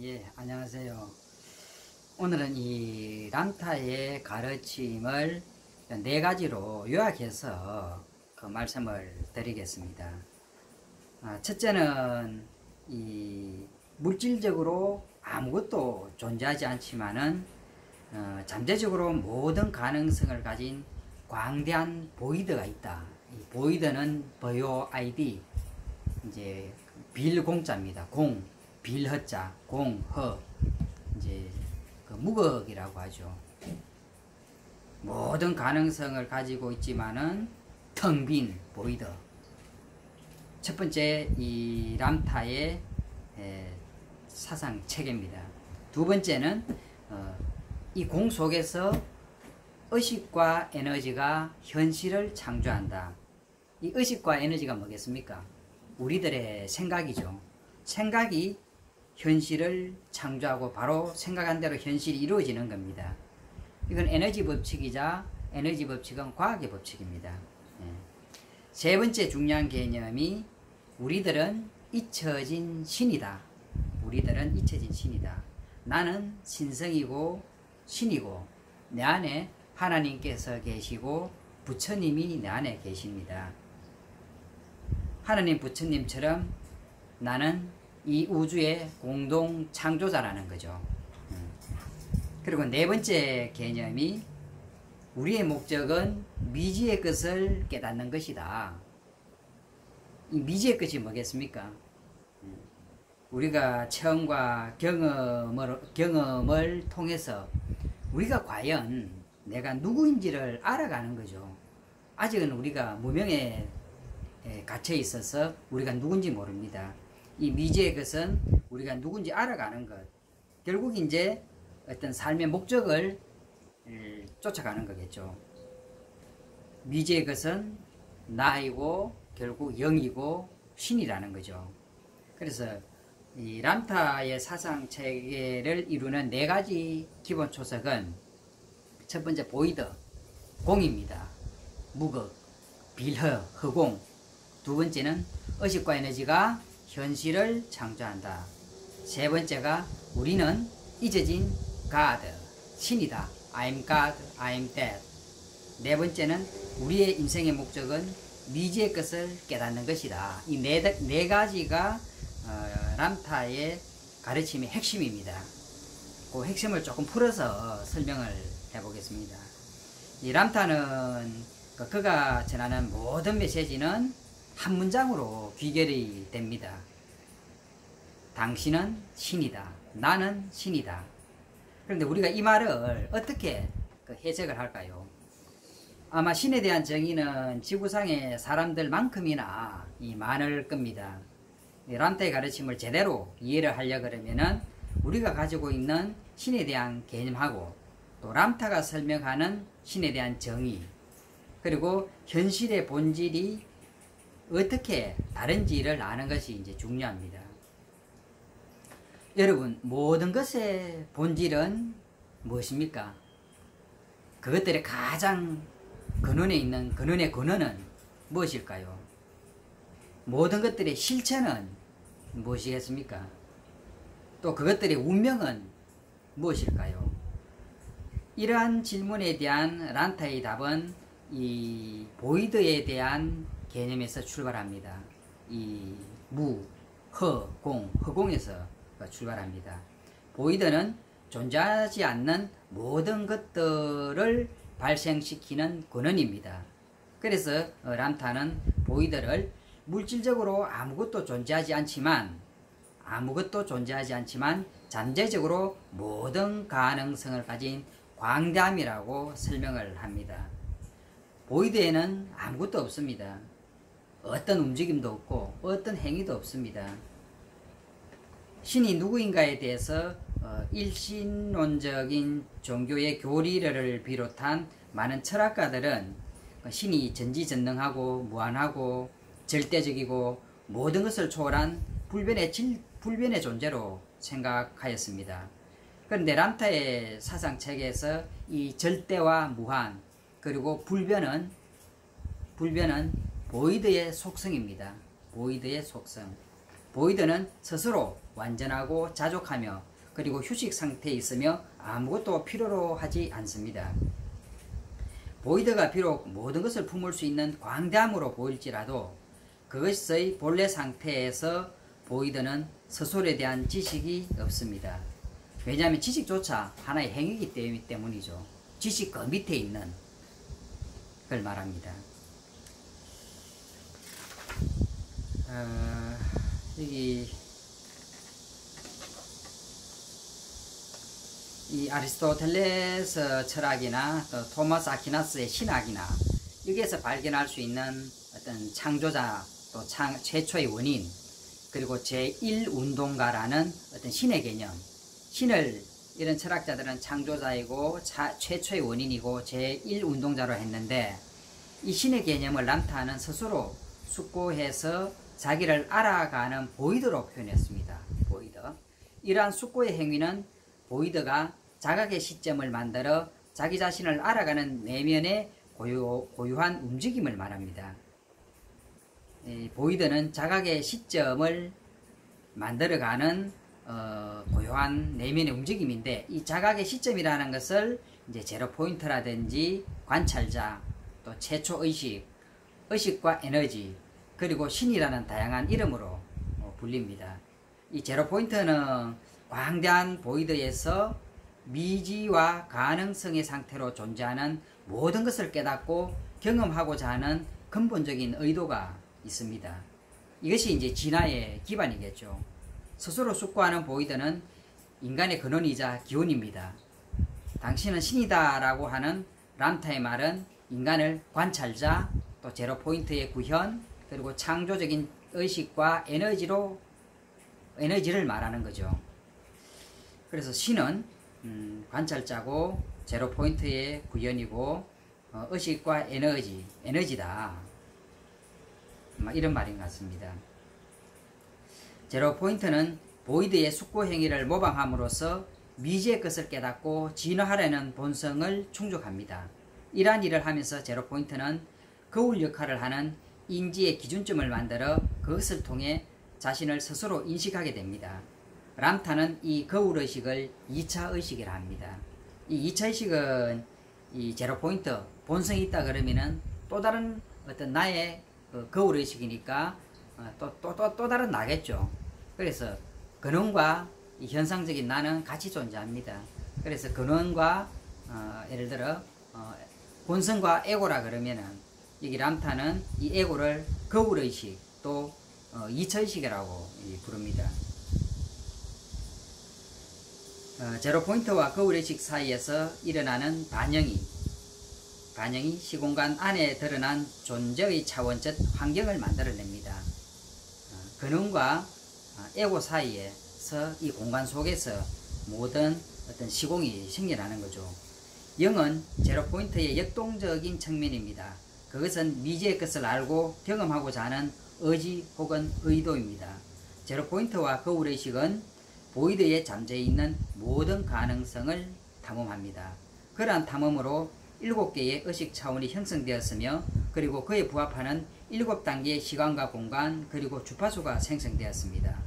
예, 안녕하세요. 오늘은 이 람타의 가르침을 네 가지로 요약해서 그 말씀을 드리겠습니다. 첫째는 이 물질적으로 아무것도 존재하지 않지만은 잠재적으로 모든 가능성을 가진 광대한 보이드가 있다. 이 보이드는 VOID, 이제 빌 공자입니다. 공, 빌 허자, 공, 허, 이제 그 무극이라고 하죠. 모든 가능성을 가지고 있지만은 텅 빈 보이드. 첫 번째 이 람타의 사상 체계입니다. 두 번째는 이 공 속에서 의식과 에너지가 현실을 창조한다. 이 의식과 에너지가 뭐겠습니까? 우리들의 생각이죠. 생각이 현실을 창조하고 바로 생각한 대로 현실이 이루어지는 겁니다. 이건 에너지 법칙이자 에너지 법칙은 과학의 법칙입니다. 세 번째 중요한 개념이 우리들은 잊혀진 신이다. 우리들은 잊혀진 신이다. 나는 신성이고 신이고 내 안에 하나님께서 계시고 부처님이 내 안에 계십니다. 하나님 부처님처럼 나는 이 우주의 공동 창조자라는 거죠. 그리고 네 번째 개념이 우리의 목적은 미지의 것을 깨닫는 것이다. 이 미지의 것이 뭐겠습니까? 우리가 체험과 경험을 통해서 우리가 과연 내가 누구인지를 알아가는 거죠. 아직은 우리가 무명에 갇혀 있어서 우리가 누군지 모릅니다. 이 미지의 것은 우리가 누군지 알아가는 것. 결국 이제 어떤 삶의 목적을 쫓아가는 거겠죠. 미지의 것은 나이고 결국 영이고 신이라는 거죠. 그래서 이 람타의 사상 체계를 이루는 네 가지 기본 초석은 첫 번째 보이드, 공입니다. 무극, 빌허, 허공. 두 번째는 의식과 에너지가 현실을 창조한다. 세 번째가 우리는 잊어진 God, 신이다. I'm God, I'm that. 네 번째는 우리의 인생의 목적은 미지의 것을 깨닫는 것이다. 이 네 가지가 람타의 가르침의 핵심입니다. 그 핵심을 조금 풀어서 설명을 해보겠습니다. 이 람타는 그가 전하는 모든 메시지는 한 문장으로 귀결이 됩니다. 당신은 신이다. 나는 신이다. 그런데 우리가 이 말을 어떻게 해석을 할까요? 아마 신에 대한 정의는 지구상의 사람들만큼이나 많을 겁니다. 람타의 가르침을 제대로 이해를 하려고 그러면은 우리가 가지고 있는 신에 대한 개념하고 또 람타가 설명하는 신에 대한 정의 그리고 현실의 본질이 어떻게 다른지를 아는 것이 이제 중요합니다. 여러분, 모든 것의 본질은 무엇입니까? 그것들의 가장 근원에 있는 근원의 근원은 무엇일까요? 모든 것들의 실체는 무엇이겠습니까? 또 그것들의 운명은 무엇일까요? 이러한 질문에 대한 람타의 답은 이 보이드에 대한 개념에서 출발합니다. 이 무, 허, 공, 허공에서 출발합니다. 보이드는 존재하지 않는 모든 것들을 발생시키는 근원입니다. 그래서 람타는 보이드를 물질적으로 아무것도 존재하지 않지만 잠재적으로 모든 가능성을 가진 광대함이라고 설명을 합니다. 보이드에는 아무것도 없습니다. 어떤 움직임도 없고 어떤 행위도 없습니다. 신이 누구인가에 대해서 일신론적인 종교의 교리를 비롯한 많은 철학가들은 신이 전지전능하고 무한하고 절대적이고 모든 것을 초월한 불변의 존재로 생각하였습니다. 그런데 람타의 사상 체계에서 이 절대와 무한 그리고 불변은 보이드의 속성입니다. 보이드의 속성. 보이드는 스스로 완전하고 자족하며 그리고 휴식 상태에 있으며 아무것도 필요로 하지 않습니다. 보이드가 비록 모든 것을 품을 수 있는 광대함으로 보일지라도 그것의 본래 상태에서 보이드는 스스로에 대한 지식이 없습니다. 왜냐하면 지식조차 하나의 행위이기 때문이죠. 지식 그 밑에 있는 걸 말합니다. 여기 이 아리스토텔레스 철학이나 또 토마스 아퀴나스의 신학이나 여기에서 발견할 수 있는 어떤 창조자 또 최초의 원인 그리고 제1운동가라는 어떤 신의 개념, 신을 이런 철학자들은 창조자이고 최초의 원인이고 제1운동자로 했는데 이 신의 개념을 람타는 스스로 숙고해서 자기를 알아가는 보이드로 표현했습니다. 보이드. 이러한 숙고의 행위는 보이드가 자각의 시점을 만들어 자기 자신을 알아가는 내면의 고유한 움직임을 말합니다. 보이드는 자각의 시점을 만들어가는 고요한 내면의 움직임인데 이 자각의 시점이라는 것을 이제 제로 포인트라든지 관찰자 또 최초 의식, 의식과 에너지 그리고 신이라는 다양한 이름으로 불립니다. 이 제로 포인트는 광대한 보이드에서 미지와 가능성의 상태로 존재하는 모든 것을 깨닫고 경험하고자 하는 근본적인 의도가 있습니다. 이것이 이제 진화의 기반이겠죠. 스스로 숙고하는 보이드는 인간의 근원이자 기원입니다. 당신은 신이다 라고 하는 람타의 말은 인간을 관찰자, 또 제로 포인트의 구현, 그리고 창조적인 의식과 에너지를 말하는 거죠. 그래서 신은 관찰자고 제로 포인트의 구현이고 의식과 에너지다. 이런 말인 것 같습니다. 제로 포인트는 보이드의 숙고 행위를 모방함으로써 미지의 것을 깨닫고 진화하려는 본성을 충족합니다. 이러한 일을 하면서 제로 포인트는 거울 역할을 하는 인지의 기준점을 만들어 그것을 통해 자신을 스스로 인식하게 됩니다. 람타는 이 거울의식을 2차 의식이라 합니다. 이 2차 의식은 이 제로 포인트, 본성이 있다 그러면은 또 다른 어떤 나의 그 거울의식이니까 또 다른 나겠죠. 그래서 근원과 이 현상적인 나는 같이 존재합니다. 그래서 근원과 예를 들어 본성과 에고라 그러면은 여기 람타는 이 에고를 거울의식 또 2차의식이라고 부릅니다. 제로 포인트와 거울의식 사이에서 일어나는 반영이 시공간 안에 드러난 존재의 차원적 환경을 만들어냅니다. 근원과 에고 사이에서 이 공간 속에서 모든 어떤 시공이 생겨나는 거죠. 영은 제로 포인트의 역동적인 측면입니다. 그것은 미지의 것을 알고 경험하고자 하는 의지 혹은 의도입니다. 제로 포인트와 거울의식은 보이드에 잠재 있는 모든 가능성을 탐험합니다. 그러한 탐험으로 7개의 의식 차원이 형성되었으며 그리고 그에 부합하는 7단계의 시간과 공간 그리고 주파수가 생성되었습니다.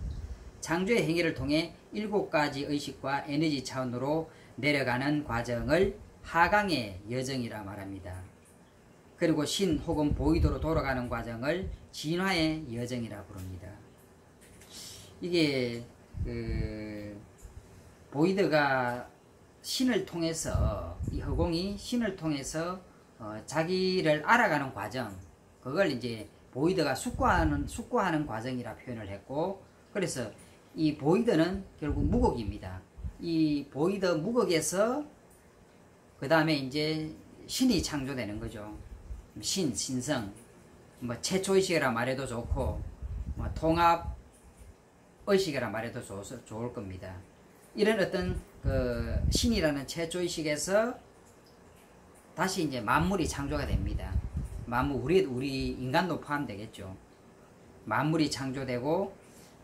창조의 행위를 통해 7가지 의식과 에너지 차원으로 내려가는 과정을 하강의 여정이라 말합니다. 그리고 신 혹은 보이드로 돌아가는 과정을 진화의 여정이라 부릅니다. 이게 보이드가 신을 통해서 이 허공이 신을 통해서 자기를 알아가는 과정, 그걸 이제 보이드가 숙고하는 과정이라 표현을 했고, 그래서 이 보이드는 결국 무극입니다. 이 보이드 무극에서 그 다음에 이제 신이 창조되는 거죠. 신성, 뭐 최초의식이라 말해도 좋고, 뭐 통합의식이라 말해도 좋을 겁니다. 이런 어떤 그 신이라는 최초의식에서 다시 이제 만물이 창조가 됩니다. 만물, 우리 인간도 포함되겠죠. 만물이 창조되고,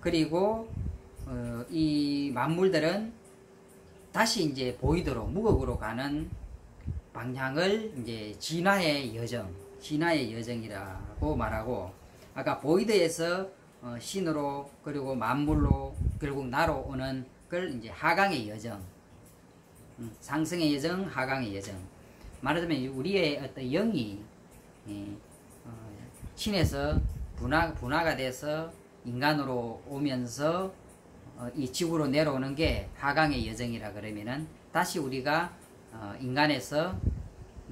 그리고 이 만물들은 다시 이제 보이드로 무극으로 가는 방향을 이제 진화의 여정이라고 말하고, 아까 보이드에서 신으로 그리고 만물로 결국 나로 오는 걸 이제 하강의 여정, 상승의 여정, 하강의 여정. 말하자면 우리의 어떤 영이 신에서 분화가 돼서 인간으로 오면서 이 지구로 내려오는 게 하강의 여정이라 그러면은 다시 우리가 인간에서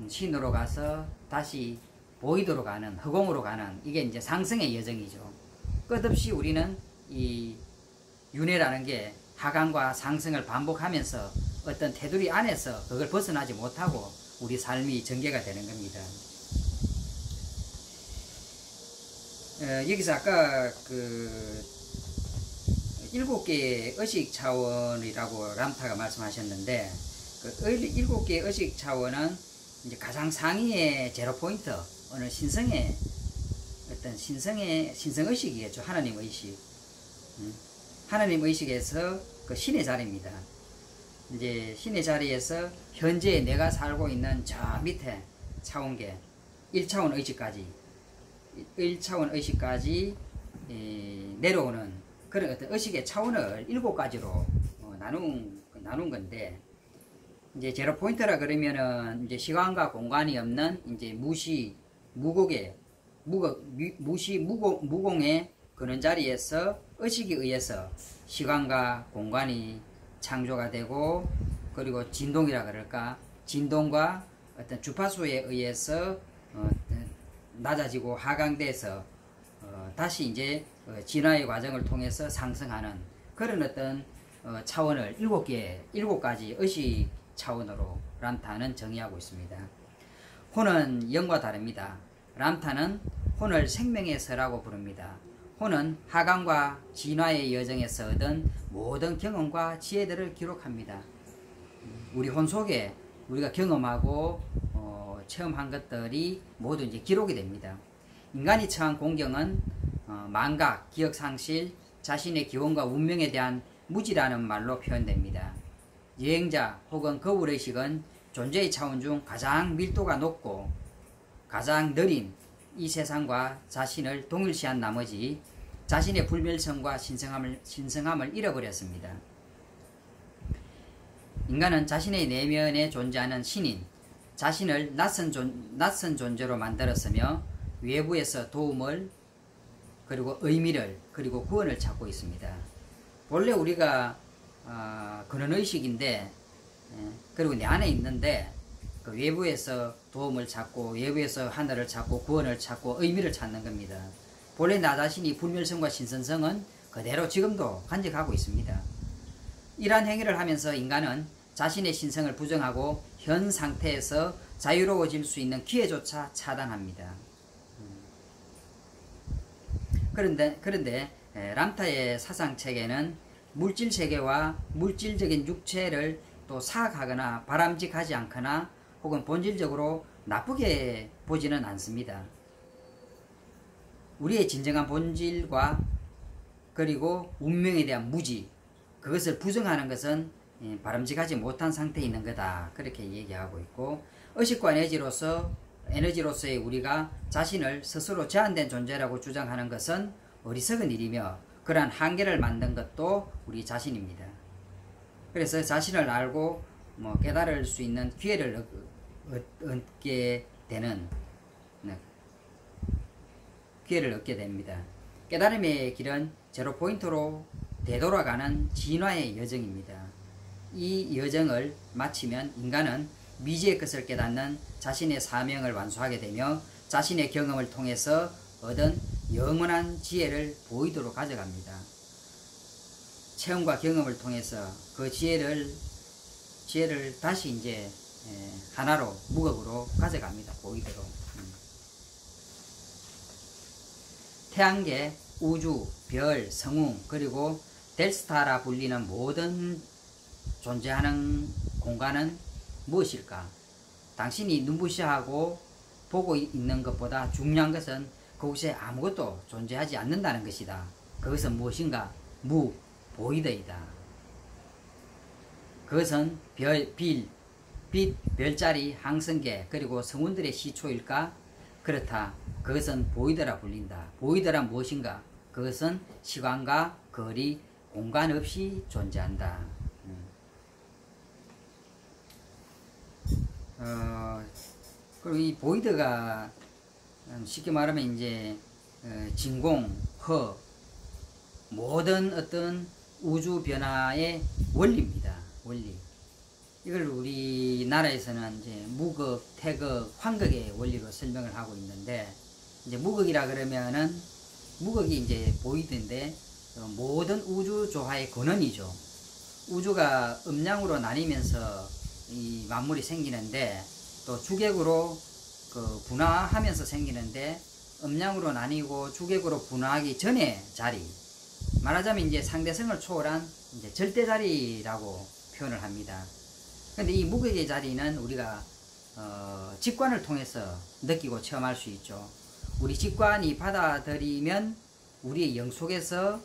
신으로 가서 다시 보이도록 가는, 허공으로 가는, 이게 이제 상승의 여정이죠. 끝없이 우리는 이 윤회라는 게 하강과 상승을 반복하면서 어떤 테두리 안에서 그걸 벗어나지 못하고 우리 삶이 전개가 되는 겁니다. 여기서 아까 그 7개의 의식 차원이라고 람타가 말씀하셨는데, 그 7개의 의식 차원은 이제 가장 상위의 제로 포인트, 어느 신성의 어떤 신성 의식이겠죠. 하나님 의식. 하나님 의식에서 그 신의 자리입니다. 이제 신의 자리에서 현재 내가 살고 있는 저 밑에 차원계 1차원 의식까지 내려오는 그런 어떤 의식의 차원을 7가지로 나눈 건데, 이제 제로 포인트라 그러면은 이제 시간과 공간이 없는 이제 무공의 그런 자리에서 의식에 의해서 시간과 공간이 창조가 되고, 그리고 진동이라 그럴까, 진동과 어떤 주파수에 의해서 낮아지고 하강돼서 다시 이제 진화의 과정을 통해서 상승하는 그런 어떤 차원을 7가지 의식 차원으로 람타는 정의하고 있습니다. 혼은 영과 다릅니다. 람타는 혼을 생명의 서라고 부릅니다. 혼은 하강과 진화의 여정에서 얻은 모든 경험과 지혜들을 기록합니다. 우리 혼 속에 우리가 경험하고 체험한 것들이 모두 이제 기록이 됩니다. 인간이 처한 공경은 망각, 기억상실, 자신의 기원과 운명에 대한 무지라는 말로 표현됩니다. 여행자 혹은 거울의식은 존재의 차원 중 가장 밀도가 높고 가장 느린 이 세상과 자신을 동일시한 나머지 자신의 불멸성과 신성함을 잃어버렸습니다. 인간은 자신의 내면에 존재하는 신인, 자신을 낯선 존재로 만들었으며 외부에서 도움을, 그리고 의미를, 그리고 구원을 찾고 있습니다. 원래 우리가 그런 의식인데, 그리고 내 안에 있는데 그 외부에서 도움을 찾고 외부에서 하늘을 찾고 구원을 찾고 의미를 찾는 겁니다. 본래 나 자신이 불멸성과 신선성은 그대로 지금도 간직하고 있습니다. 이러한 행위를 하면서 인간은 자신의 신성을 부정하고 현 상태에서 자유로워질 수 있는 기회조차 차단합니다. 그런데 람타의 사상체계는 물질세계와 물질적인 육체를 또 사악하거나 바람직하지 않거나 혹은 본질적으로 나쁘게 보지는 않습니다. 우리의 진정한 본질과 그리고 운명에 대한 무지, 그것을 부정하는 것은 바람직하지 못한 상태에 있는 거다, 그렇게 얘기하고 있고, 의식과 에너지로서의 우리가 자신을 스스로 제한된 존재라고 주장하는 것은 어리석은 일이며 그러한 한계를 만든 것도 우리 자신입니다. 그래서 자신을 알고 깨달을 수 있는 기회를 얻게 됩니다. 깨달음의 길은 제로 포인트로 되돌아가는 진화의 여정입니다. 이 여정을 마치면 인간은 미지의 것을 깨닫는 자신의 사명을 완수하게 되며 자신의 경험을 통해서 얻은 영원한 지혜를 보이도록 가져갑니다. 체험과 경험을 통해서 그 지혜를 다시 이제 하나로 무겁으로 가져갑니다. 보이도록. 태양계, 우주, 별, 성운, 그리고 델스타라 불리는 모든 존재하는 공간은 무엇일까? 당신이 눈부시하고 보고 있는 것보다 중요한 것은 그곳에 아무것도 존재하지 않는다는 것이다. 그것은 무엇인가? 보이더이다. 그것은 빛, 별자리, 항성계, 그리고 성운들의 시초일까? 그렇다. 그것은 보이더라 불린다. 보이더라 무엇인가? 그것은 시간과 거리, 공간 없이 존재한다. 그리고 이 보이드가 쉽게 말하면 이제 진공, 허, 모든 어떤 우주 변화의 원리입니다. 원리. 이걸 우리나라에서는 이제 무극, 태극, 환극의 원리로 설명을 하고 있는데, 이제 무극이라 그러면은 무극이 이제 보이드인데 모든 우주 조화의 근원이죠. 우주가 음양으로 나뉘면서 이 만물이 생기는데, 또 주객으로 그 분화하면서 생기는데, 음양으로 나뉘고 주객으로 분화하기 전의 자리, 말하자면 이제 상대성을 초월한 이제 절대 자리라고 표현을 합니다. 근데 이 무극의 자리는 우리가 직관을 통해서 느끼고 체험할 수 있죠. 우리 직관이 받아들이면 우리의 영 속에서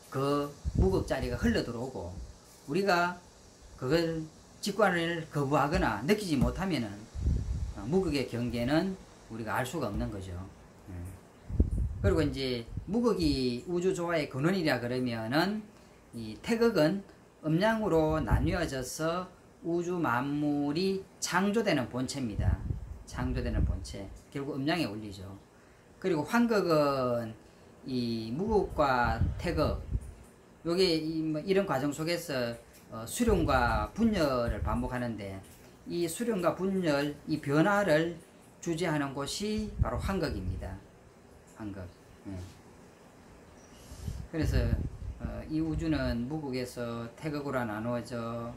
그 무극 자리가 흘러 들어오고, 우리가 그걸 직관을 거부하거나 느끼지 못하면은 무극의 경계는 우리가 알 수가 없는 거죠. 그리고 이제 무극이 우주조화의 근원이라 그러면은 이 태극은 음양으로 나뉘어져서 우주 만물이 창조되는 본체입니다. 창조되는 본체. 결국 음양의 원리죠. 그리고 환극은 이 무극과 태극, 요게 이런 과정 속에서 수렴과 분열을 반복하는데, 이 수렴과 분열, 이 변화를 주재하는 곳이 바로 환극입니다. 환극. 그래서 이 우주는 무극에서 태극으로 나누어져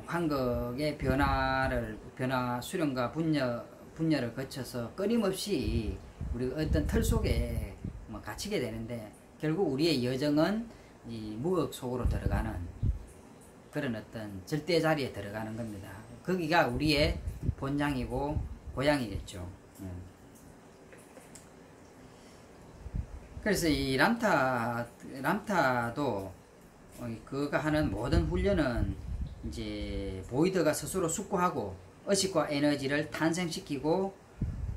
환극의 변화, 수렴과 분열을 거쳐서 끊임없이 우리가 어떤 틀 속에 갇히게 되는데, 결국 우리의 여정은 이 무극 속으로 들어가는 그런 어떤 절대 자리에 들어가는 겁니다. 거기가 우리의 본장이고 고향이겠죠. 그래서 이 람타도 그가 하는 모든 훈련은 이제 보이드가 스스로 숙고하고 의식과 에너지를 탄생시키고,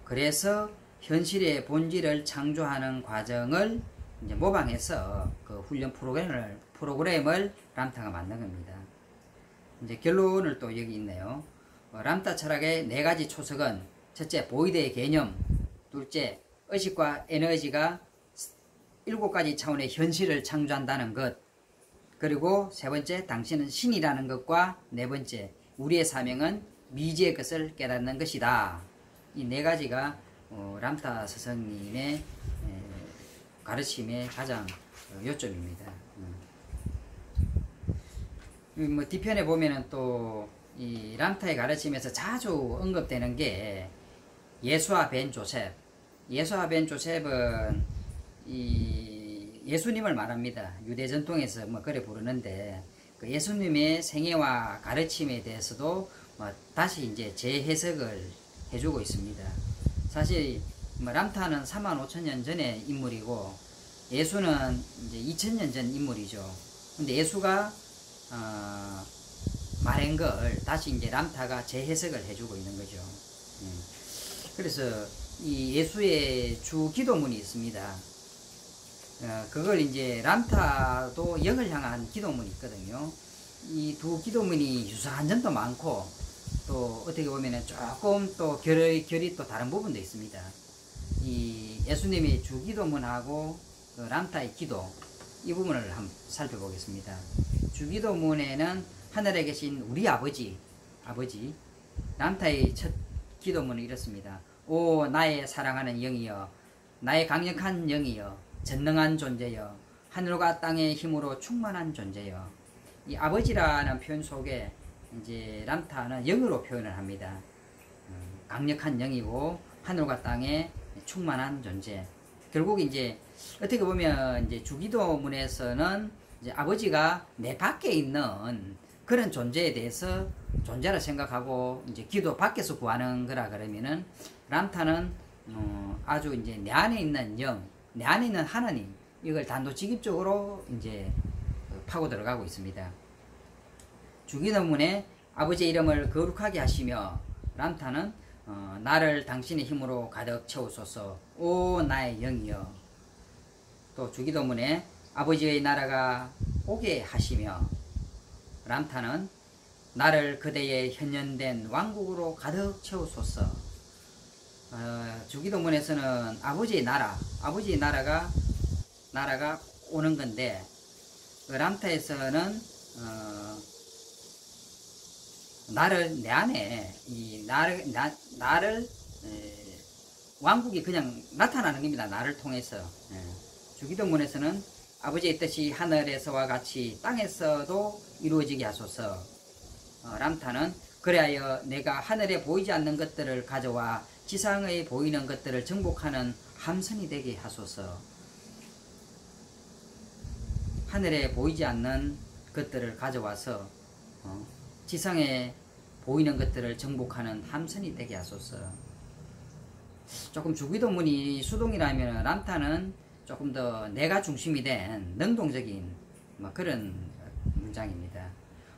그래서 현실의 본질을 창조하는 과정을 이제 모방해서 그 훈련 프로그램을 람타가 만든 겁니다. 이제 결론을 또 여기 있네요. 람타 철학의 4가지 초석은: 첫째, 보이드의 개념; 둘째, 의식과 에너지가 7가지 차원의 현실을 창조한다는 것; 그리고 세 번째, 당신은 신이라는 것과 네 번째, 우리의 사명은 미지의 것을 깨닫는 것이다. 이 4가지가 람타 스승님의 가르침의 가장 요점입니다. 뒤편에 보면은 또 이 람타의 가르침에서 자주 언급되는 게 예수와 벤 조셉. 예수와 벤 조셉은 이 예수님을 말합니다. 유대 전통에서 그래 부르는데, 그 예수님의 생애와 가르침에 대해서도 다시 이제 재해석을 해주고 있습니다. 사실 람타는 35,000년 전의 인물이고, 예수는 이제 2000년 전 인물이죠. 근데 예수가 말한 걸 다시 이제 람타가 재해석을 해주고 있는 거죠. 그래서 이 예수의 주 기도문이 있습니다. 그걸 이제 람타도 영을 향한 기도문이 있거든요. 이 두 기도문이 유사한 점도 많고, 또 어떻게 보면은 조금 또 결이 또 다른 부분도 있습니다. 이 예수님의 주 기도문하고 그 람타의 기도, 이 부분을 한번 살펴보겠습니다. 주 기도문에는 하늘에 계신 우리 아버지, 람타의 첫 기도문은 이렇습니다. 오 나의 사랑하는 영이여, 나의 강력한 영이여, 전능한 존재여, 하늘과 땅의 힘으로 충만한 존재여. 이 아버지라는 표현 속에 이제 람타는 영으로 표현을 합니다. 강력한 영이고 하늘과 땅에 충만한 존재. 결국 이제 어떻게 보면 이제 주기도문에서는 이제 아버지가 내 밖에 있는 그런 존재에 대해서 존재라 생각하고 이제 기도 밖에서 구하는 거라 그러면은, 람타는 아주 이제 내 안에 있는 영, 내 안에 있는 하나님, 이걸 단도직입적으로 이제 파고 들어가고 있습니다. 주기도문에 아버지의 이름을 거룩하게 하시며, 람타는 나를 당신의 힘으로 가득 채우소서, 오 나의 영이여. 또 주기도문에 아버지의 나라가 오게 하시며, 람타는 나를 그대의 현현된 왕국으로 가득 채우소서. 주기도문에서는 아버지의 나라가 오는 건데, 람타에서는 나를, 내 안에 이 나를 왕국이 그냥 나타나는 겁니다. 나를 통해서. 주기도문에서는 아버지의 뜻이 하늘에서와 같이 땅에서도 이루어지게 하소서. 람타는 그리하여 내가 하늘에 보이지 않는 것들을 가져와 지상에 보이는 것들을 정복하는 함선이 되게 하소서. 하늘에 보이지 않는 것들을 가져와서 지상에 보이는 것들을 정복하는 함선이 되게 하소서. 조금 주기도문이 수동이라면 람타는 조금 더 내가 중심이 된 능동적인 그런 문장입니다.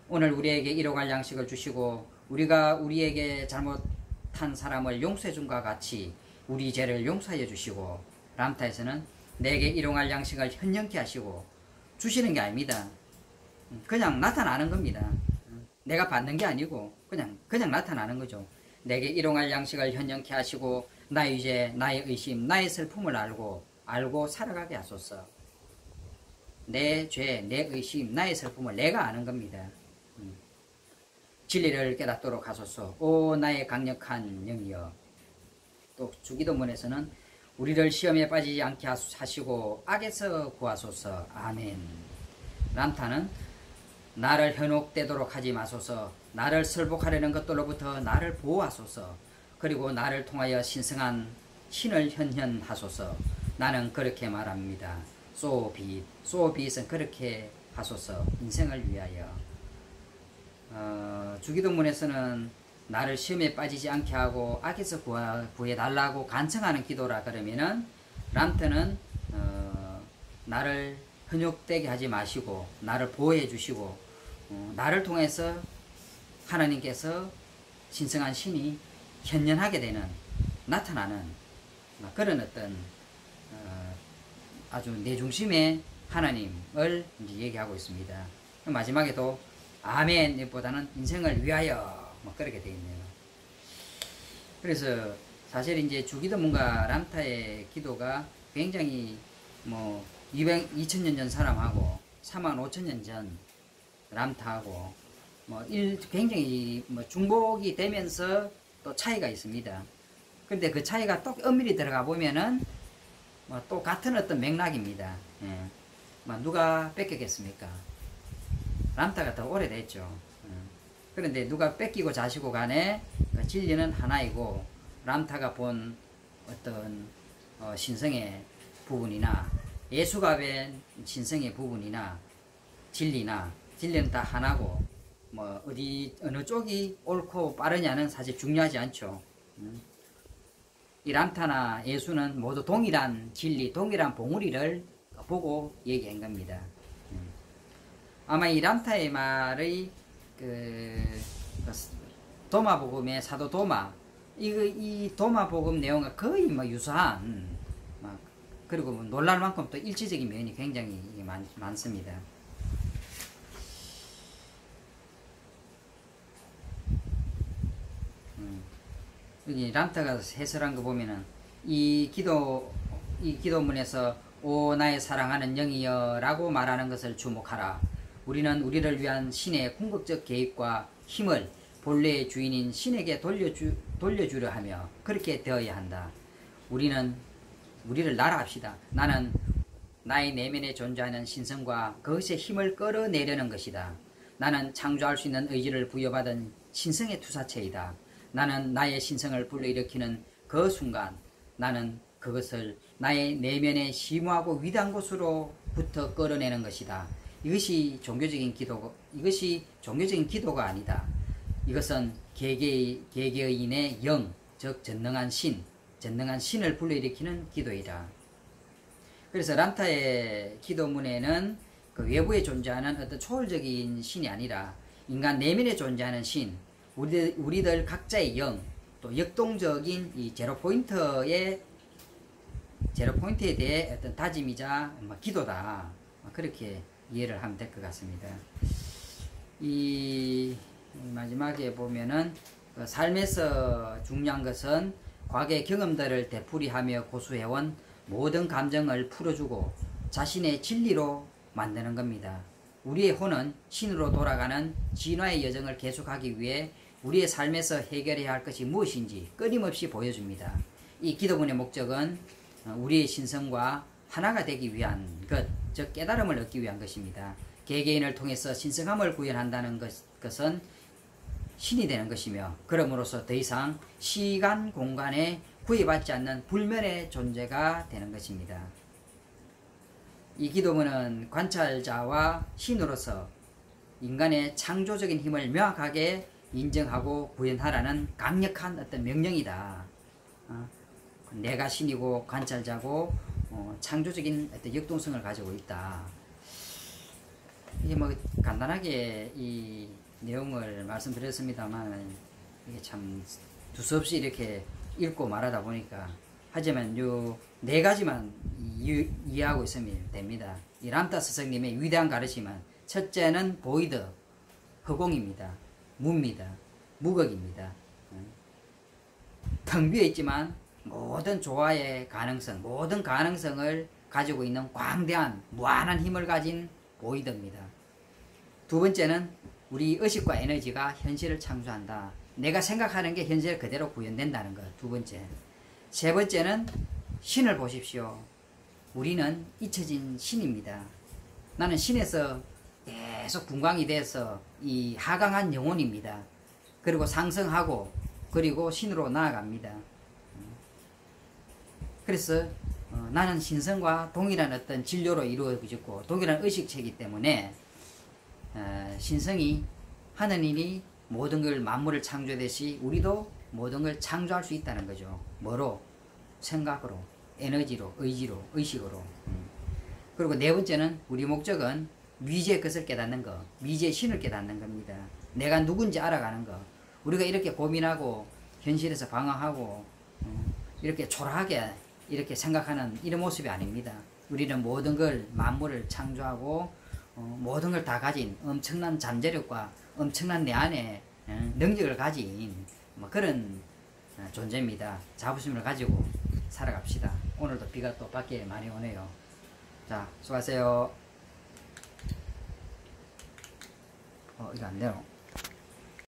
오늘 우리에게 일용할 양식을 주시고 우리가 우리에게 잘못한 사람을 용서해 준과 같이 우리 죄를 용서하여 주시고, 람타에서는 내게 일용할 양식을 현명케 하시고 주시는 게 아닙니다. 그냥 나타나는 겁니다. 내가 받는 게 아니고 그냥 나타나는 거죠. 내게 일용할 양식을 현명케 하시고 나의 죄, 나의 의심, 나의 슬픔을 알고 살아가게 하소서. 내 죄, 내 의심, 나의 슬픔을 내가 아는 겁니다. 진리를 깨닫도록 하소서. 오 나의 강력한 영이여. 또 주기도문에서는 우리를 시험에 빠지지 않게 하시고 악에서 구하소서. 아멘. 람타는 나를 현혹되도록 하지 마소서. 나를 설복하려는 것들로부터 나를 보호하소서. 그리고 나를 통하여 신성한 신을 현현하소서. 나는 그렇게 말합니다. 소빗은 그렇게 하소서. 인생을 위하여. 주기도문에서는 나를 시험에 빠지지 않게 하고 악에서 구해달라고 간청하는 기도라 그러면은, 람타는 나를 현혹되게 하지 마시고 나를 보호해 주시고 나를 통해서 하나님께서 신성한 신이 현현하게 되는, 나타나는 그런 어떤 아주 내 중심의 하나님을 이제 얘기하고 있습니다. 마지막에도 아멘보다는 인생을 위하여 그렇게 되어 있네요. 그래서 사실 이제 주기도문과 람타의 기도가 굉장히 2000년 전 사람하고 45,000년 전 람타하고 굉장히 중복이 되면서 또 차이가 있습니다. 근데 그 차이가 또 엄밀히 들어가 보면은 또 같은 어떤 맥락입니다. 누가 뺏겼겠습니까? 람타가 더 오래됐죠. 그런데 누가 뺏기고 자시고 간에 진리는 하나이고, 람타가 본 어떤 신성의 부분이나 예수가 뵌 신성의 부분이나 진리는 다 하나고, 어느 쪽이 옳고 빠르냐는 사실 중요하지 않죠. 이 람타나 예수는 모두 동일한 진리, 동일한 봉우리를 보고 얘기한 겁니다. 아마 이 람타의 말의 도마복음의 사도 도마, 이 도마복음 내용과 거의 유사한, 그리고 놀랄 만큼 또 일치적인 면이 굉장히 많습니다. 여기 람타가 해설한 거 보면은 이 기도문에서 오 나의 사랑하는 영이여 라고 말하는 것을 주목하라. 우리는 우리를 위한 신의 궁극적 계획과 힘을 본래의 주인인 신에게 돌려주려 하며 그렇게 되어야 한다. 우리를 나라합시다. 나는 나의 내면에 존재하는 신성과 그것의 힘을 끌어내려는 것이다. 나는 창조할 수 있는 의지를 부여받은 신성의 투사체이다. 나는 나의 신성을 불러일으키는 그 순간 나는 그것을 나의 내면에 심오하고 위대한 곳으로부터 끌어내는 것이다. 이것이 종교적인 기도가 아니다. 이것은 개개인의 영, 즉 전능한 신을 불러일으키는 기도이다. 그래서 람타의 기도문에는 그 외부에 존재하는 어떤 초월적인 신이 아니라 인간 내면에 존재하는 신, 우리들 각자의 영, 또 역동적인 이 제로 포인트의 제로 포인트에 대해 어떤 다짐이자 기도다. 그렇게 이해를 하면 될 것 같습니다. 이 마지막에 보면은 그 삶에서 중요한 것은 과거의 경험들을 되풀이하며 고수해온 모든 감정을 풀어주고 자신의 진리로 만드는 겁니다. 우리의 혼은 신으로 돌아가는 진화의 여정을 계속하기 위해 우리의 삶에서 해결해야 할 것이 무엇인지 끊임없이 보여줍니다. 이 기도문의 목적은 우리의 신성과 하나가 되기 위한 것, 즉 깨달음을 얻기 위한 것입니다. 개개인을 통해서 신성함을 구현한다는 것은 신이 되는 것이며, 그럼으로써 더 이상 시간, 공간에 구애받지 않는 불면의 존재가 되는 것입니다. 이 기도문은 관찰자와 신으로서 인간의 창조적인 힘을 명확하게 인정하고 구현하라는 강력한 어떤 명령이다. 내가 신이고 관찰자고 창조적인 어떤 역동성을 가지고 있다. 이게 뭐 간단하게 이 내용을 말씀드렸습니다만 이게 참 두서없이 이렇게 읽고 말하다 보니까, 하지만 요 네 가지만 이해하고 있으면 됩니다. 이 람타 스승님의 위대한 가르침은 첫째는 보이드, 허공입니다. 무입니다. 무극입니다. 텅 비어 있지만 모든 조화의 가능성, 모든 가능성을 가지고 있는 광대한 무한한 힘을 가진 보이드입니다. 두 번째는 우리 의식과 에너지가 현실을 창조한다. 내가 생각하는 게 현실 그대로 구현된다는 것. 두 번째. 세 번째는 신을 보십시오. 우리는 잊혀진 신입니다. 나는 신에서 계속 분광이 돼서 이 하강한 영혼입니다. 그리고 상승하고 그리고 신으로 나아갑니다. 그래서 나는 신성과 동일한 어떤 진료로 이루어지고 동일한 의식체이기 때문에 신성이 하느님이 모든 걸 만물을 창조하듯이 우리도 모든 걸 창조할 수 있다는 거죠. 뭐로? 생각으로, 에너지로, 의지로, 의식으로. 그리고 네 번째는 우리 목적은 미지의 것을 깨닫는 것, 미지의 신을 깨닫는 겁니다. 내가 누군지 알아가는 것. 우리가 이렇게 고민하고 현실에서 방황하고 이렇게 초라하게 이렇게 생각하는 이런 모습이 아닙니다. 우리는 모든 걸 만물을 창조하고 모든 걸 다 가진 엄청난 잠재력과 엄청난 내 안에 능력을 가진 그런 존재입니다. 자부심을 가지고 살아갑시다. 오늘도 비가 또 밖에 많이 오네요. 자, 수고하세요. 이거 안 돼요.